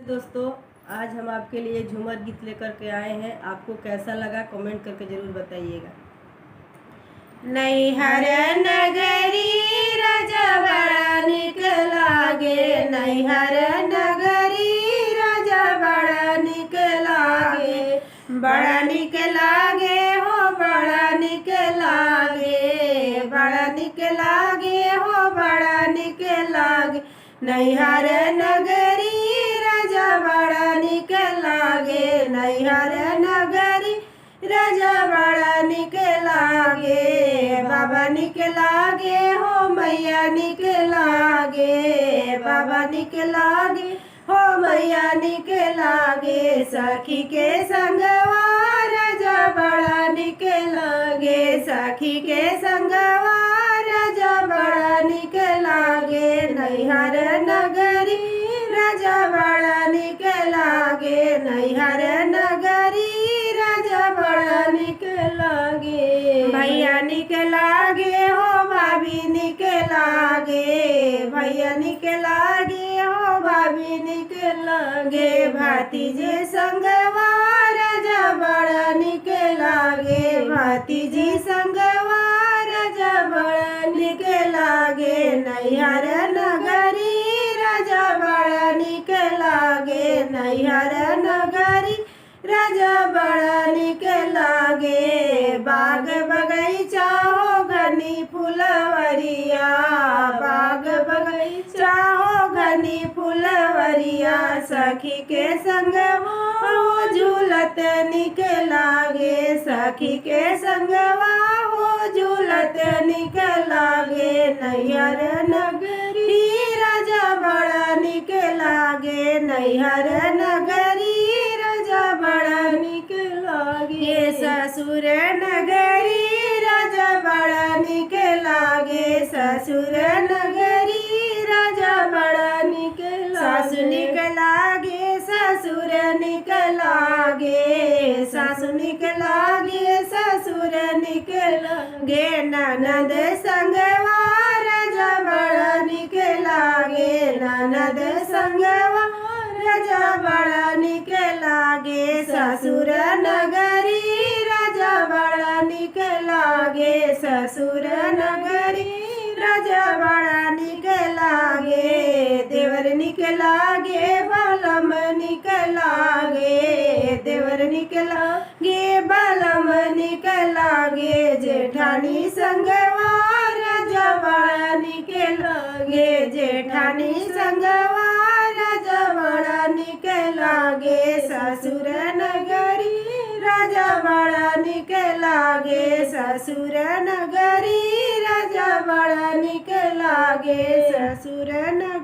दोस्तों, आज हम आपके लिए झूमर गीत लेकर के आए हैं। आपको कैसा लगा कमेंट करके ज़रूर बताइएगा। नैहर नगरी राजा बड़ा निक लागे, नैहर नगरी राजा बड़ा निक लागे, बड़ा निक लागे हो बड़ा निक लागे, बड़ा निक लागे हो बड़ा निक लागे। नैहर नगरी राजा बड़ा निक लागे, नैहर नगरी राजा बड़ा निक लागे। बाबा निक लागे हो मैया निक लागे, बाबा निक लागे हो मैया निक लागे। सखी के संगवा राजा बड़ा निक लागे, सखी के संगवा राजा बड़ा निक लागे। नैहर नगरी राजा बड़ा निक लागे, नैहर नगरी राजा बड़ा निक लागे। भैया निक लागे हो भाभी निक लागे, भैया निक लागे हो भाभी निक लागे। भतीजे संगवा राजा बड़ा निक लागे, भतीजी संगवा राजा बड़ा निक लागे। नैहर नगरी राजा बड़ा निक लागे, नैहर नगरी राजा बड़ा निक लागे। बाग बगीचा हो घनी फुलवरिया, बाग बगीचा हो घनी फुलवरिया। सखी के संग हो झूलत निक लागे, सखी के संगवा हो झूलत निक लागे। नैहर नगरी राजा बड़ा निक लागे, नैहर नगरी राजा बड़ा निक लागे। ससुर नगरी राजा बड़ा निक लागे, ससुर नगरी राजा बड़ा निक लागे। सासु निक लागे ससुर निक लागे, सासु निक लागे ससुर निक लागे। ननद संगवा राजा बड़ा निक लागे, ननद संगवा राजा बड़ा निक लागे। ससुर नगरी राजा बड़ा निक लागे, ससुर नगरी राजा बड़ा निक लागे। देवर निक लागे बालम निक लागे, देवर निक लागे बालम निक लागे। जेठानी संगवा राजा बड़ा निक लागे, जेठानी संगवा राजा बड़ा निक लागे। ससुर नगरी राजा बड़ा निक लागे, ससुर नगरी राजा बड़ा निक लागे, ससुर नगरी।